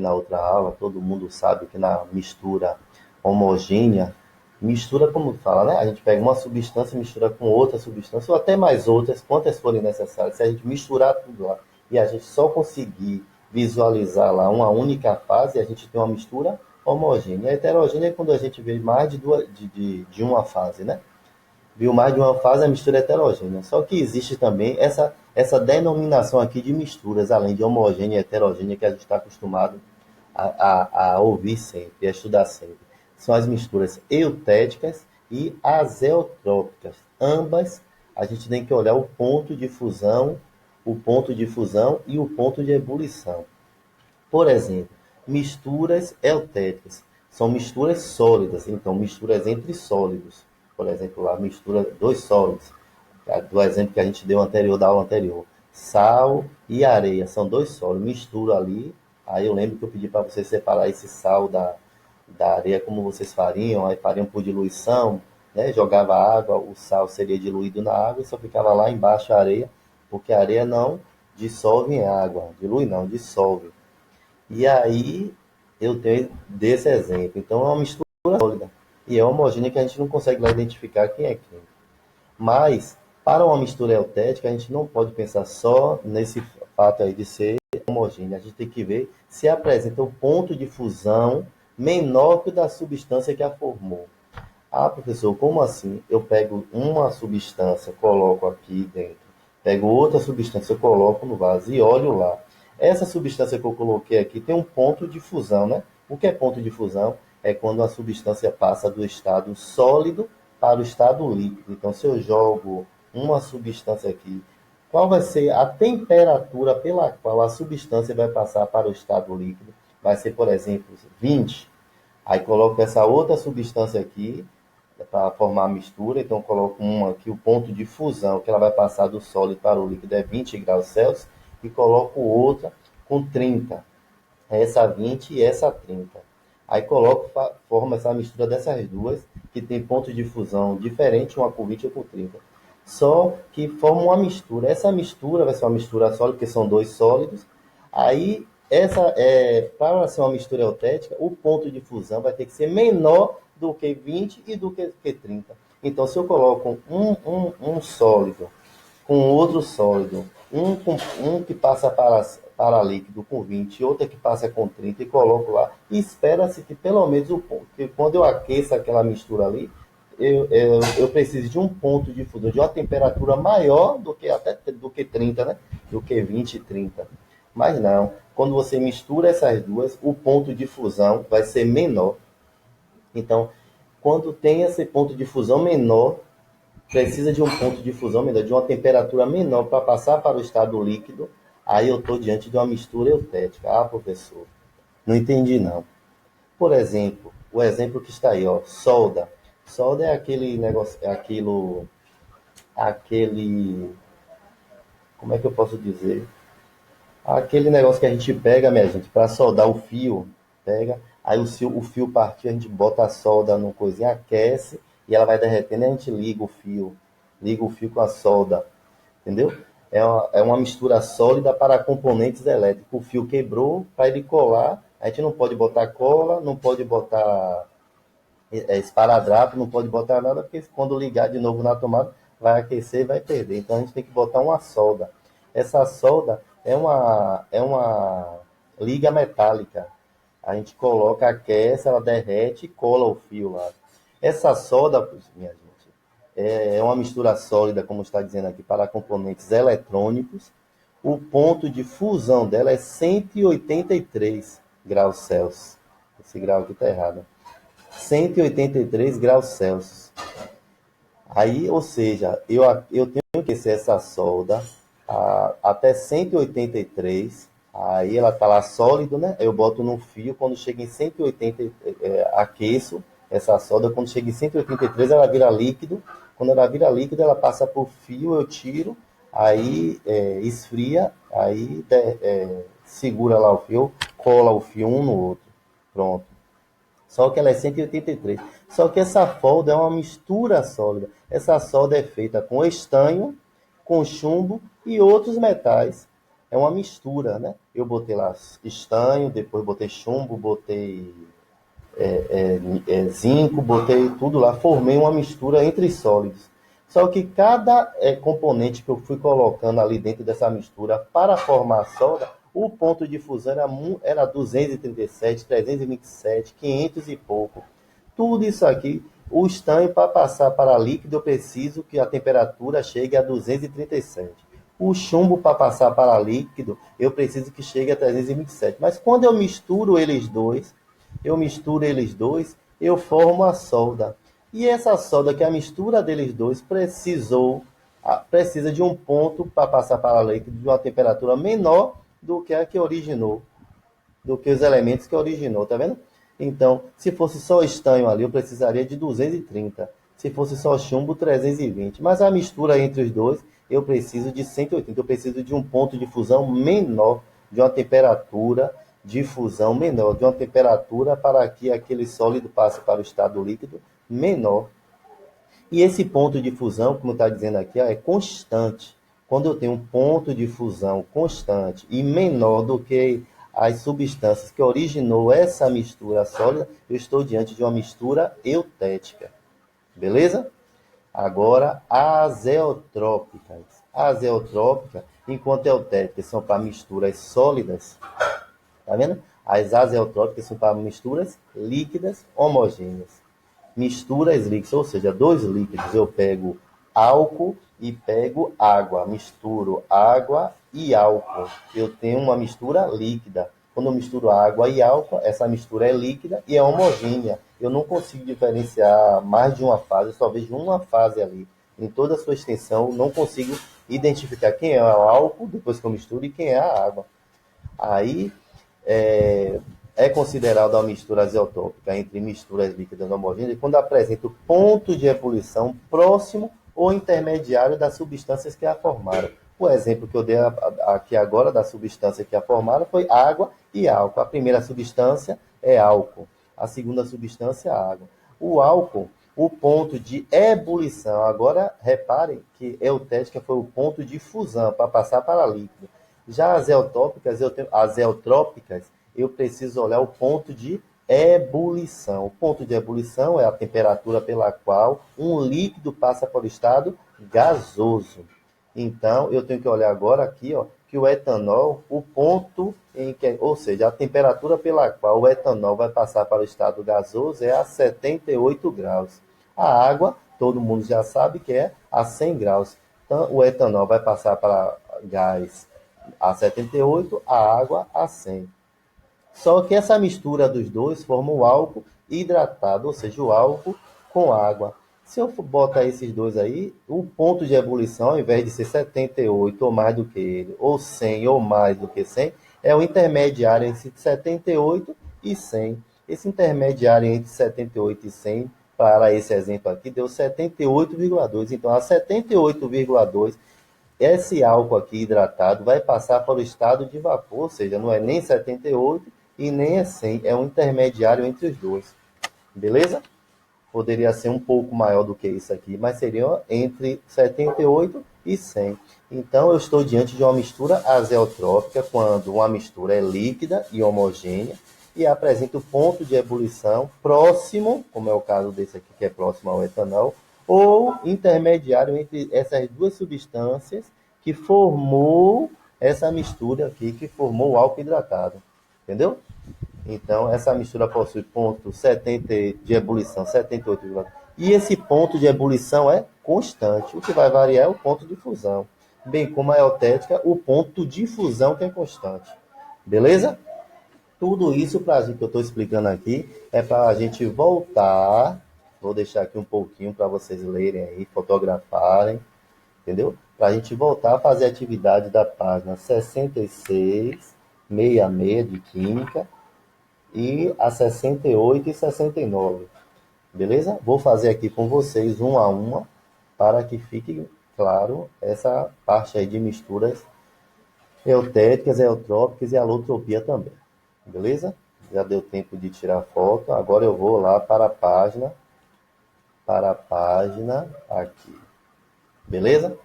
na outra aula, todo mundo sabe que na mistura homogênea, mistura como fala, né? A gente pega uma substância, mistura com outra substância, ou até mais outras, quantas forem necessárias. Se a gente misturar tudo lá e a gente só conseguir visualizar lá uma única fase, a gente tem uma mistura homogênea. A heterogênea é quando a gente vê mais de, de uma fase, né? Viu mais de uma fase, a mistura é heterogênea. Só que existe também essa denominação aqui de misturas, além de homogênea e heterogênea, que a gente está acostumado a ouvir sempre, a estudar sempre. São as misturas eutéticas e azeotrópicas. Ambas, a gente tem que olhar o ponto de fusão e o ponto de ebulição. Por exemplo, misturas eutéticas são misturas sólidas, então misturas entre sólidos. Por exemplo, a mistura dois sólidos, do exemplo que a gente deu anterior da aula anterior. Sal e areia são dois sólidos, mistura ali. Aí eu lembro que eu pedi para vocês separar esse sal da areia como vocês fariam, aí fariam por diluição, né? Jogava água, o sal seria diluído na água e só ficava lá embaixo a areia, porque a areia não dissolve em água, dilui não, dissolve. E aí eu tenho desse exemplo. Então é uma mistura sólida e é homogênea que a gente não consegue lá identificar quem é quem. Mas para uma mistura eutética a gente não pode pensar só nesse fato aí de ser homogênea. A gente tem que ver se apresenta um ponto de fusão menor que o da substância que a formou. Ah, professor, como assim? Eu pego uma substância, coloco aqui dentro, pego outra substância, coloco no vaso e olho lá. Essa substância que eu coloquei aqui tem um ponto de fusão, né? O que é ponto de fusão? É quando a substância passa do estado sólido para o estado líquido. Então, se eu jogo uma substância aqui, qual vai ser a temperatura pela qual a substância vai passar para o estado líquido? Vai ser, por exemplo, 20. Aí coloco essa outra substância aqui para formar a mistura, então coloco uma aqui, o ponto de fusão, que ela vai passar do sólido para o líquido é 20 graus Celsius, e coloco outra com 30, essa 20 e essa 30. Aí coloco, forma essa mistura dessas duas, que tem ponto de fusão diferente, uma com 20 e outra com 30. Só que forma uma mistura. Essa mistura vai ser uma mistura sólida, porque são dois sólidos. Aí, para ser uma mistura eutética, o ponto de fusão vai ter que ser menor do que 20 e do que 30. Então, se eu coloco um sólido com outro sólido, um que passa para líquido com 20 e outra que passa com 30 e coloco lá, e espera-se que pelo menos o ponto, que quando eu aqueço aquela mistura ali, eu preciso de um ponto de fusão, de uma temperatura maior do que até do que 30, né? Do que 20 e 30. Mas não, quando você mistura essas duas, o ponto de fusão vai ser menor. Então, quando tem esse ponto de fusão menor, precisa de um ponto de fusão menor, de uma temperatura menor para passar para o estado líquido, aí eu estou diante de uma mistura eutética. Ah, professor, não entendi não. Por exemplo, o exemplo que está aí, ó, solda. Solda é aquele negócio, é aquele, como é que eu posso dizer? Aquele negócio que a gente pega, minha gente, para soldar o fio, pega, aí o fio partiu, a gente bota a solda no coisinha, aquece e ela vai derretendo e a gente liga o fio com a solda, entendeu? É uma mistura sólida para componentes elétricos. O fio quebrou, para ele colar, a gente não pode botar cola, não pode botar esparadrapo, não pode botar nada, porque quando ligar de novo na tomada, vai aquecer e vai perder. Então a gente tem que botar uma solda. Essa solda é uma liga metálica. A gente coloca, aquece, ela derrete e cola o fio lá. Essa solda, minha gente, é uma mistura sólida, como está dizendo aqui, para componentes eletrônicos. O ponto de fusão dela é 183 graus Celsius. Esse grau aqui está errado. 183 graus Celsius. Aí, ou seja, eu tenho que ser essa solda até 183. Aí ela tá lá sólido, né? Eu boto no fio, quando chega em 180, aqueço essa solda. Quando chega em 183, ela vira líquido. Quando ela vira líquido, ela passa por fio, eu tiro, aí esfria, aí segura lá o fio, cola o fio um no outro. Pronto. Só que ela é 183. Só que essa solda é uma mistura sólida. Essa solda é feita com estanho, com chumbo e outros metais. é uma mistura, né? Eu botei lá estanho, depois botei chumbo, botei zinco, botei tudo lá, formei uma mistura entre sólidos. Só que cada componente que eu fui colocando ali dentro dessa mistura para formar a solda, o ponto de fusão era 237, 327, 500 e pouco. Tudo isso aqui, o estanho para passar para líquido, eu preciso que a temperatura chegue a 237. O chumbo para passar para líquido, eu preciso que chegue a 327. Mas quando eu misturo eles dois, eu formo a solda. E essa solda, que é a mistura deles dois, precisa de um ponto para passar para líquido de uma temperatura menor do que a que originou, do que os elementos que originou, tá vendo? Então, se fosse só estanho ali, eu precisaria de 230. Se fosse só chumbo, 320. Mas a mistura entre os dois, eu preciso de 180. Eu preciso de um ponto de fusão menor, de uma temperatura de fusão menor, de uma temperatura para que aquele sólido passe para o estado líquido menor. E esse ponto de fusão, como está dizendo aqui, é constante. Quando eu tenho um ponto de fusão constante e menor do que as substâncias que originou essa mistura sólida, eu estou diante de uma mistura eutética. Beleza? Agora, azeotrópicas. Azeotrópicas, enquanto eutéticas são para misturas sólidas, tá vendo? As azeotrópicas são para misturas líquidas homogêneas. Misturas líquidas, ou seja, dois líquidos, eu pego álcool e pego água, misturo água e álcool. Eu tenho uma mistura líquida. Quando eu misturo água e álcool, essa mistura é líquida e é homogênea. Eu não consigo diferenciar mais de uma fase, eu só vejo uma fase ali. Em toda a sua extensão, não consigo identificar quem é o álcool depois que eu misturo e quem é a água. Aí é considerada uma mistura azeotópica entre misturas líquidas homogêneas quando apresenta o ponto de ebulição próximo ou intermediário das substâncias que a formaram. O exemplo que eu dei aqui agora da substância que a formaram foi água e álcool. A primeira substância é álcool, a segunda substância é água. O álcool, o ponto de ebulição, agora reparem que eutética foi o ponto de fusão para passar para líquido. Já as eutrópicas, eu preciso olhar o ponto de ebulição. O ponto de ebulição é a temperatura pela qual um líquido passa para o estado gasoso. Então, eu tenho que olhar agora aqui, ó, que o etanol, o ponto em que, ou seja, a temperatura pela qual o etanol vai passar para o estado gasoso é a 78 graus. A água, todo mundo já sabe que é a 100 graus. Então, o etanol vai passar para gás a 78, a água a 100. Só que essa mistura dos dois forma o álcool hidratado, ou seja, o álcool com água. Se eu botar esses dois aí, o ponto de ebulição, ao invés de ser 78 ou mais do que ele, ou 100 ou mais do que 100, é o intermediário entre 78 e 100. Esse intermediário entre 78 e 100, para esse exemplo aqui, deu 78,2. Então, a 78,2, esse álcool aqui hidratado vai passar para o estado de vapor, ou seja, não é nem 78 e nem é 100, é um intermediário entre os dois. Beleza? Poderia ser um pouco maior do que isso aqui, mas seria entre 78 e 100. Então, eu estou diante de uma mistura azeotrópica, quando uma mistura é líquida e homogênea e apresenta o ponto de ebulição próximo, como é o caso desse aqui, que é próximo ao etanol, ou intermediário entre essas duas substâncias que formou essa mistura aqui, que formou o álcool hidratado. Entendeu? Então, essa mistura possui ponto 70 de ebulição, 78. E esse ponto de ebulição é constante. O que vai variar é o ponto de fusão. Bem como a eutética, o ponto de fusão que é constante. Beleza? Tudo isso para a gente que eu estou explicando aqui é para a gente voltar. Vou deixar aqui um pouquinho para vocês lerem aí, fotografarem, entendeu? Para a gente voltar a fazer a atividade da página 66, 66 de Química e a 68 e 69. Beleza? Vou fazer aqui com vocês uma a uma para que fique claro essa parte aí de misturas eutéticas, eutrópicas e alotropia também. Beleza? Já deu tempo de tirar foto. Agora eu vou lá para a página aqui. Beleza?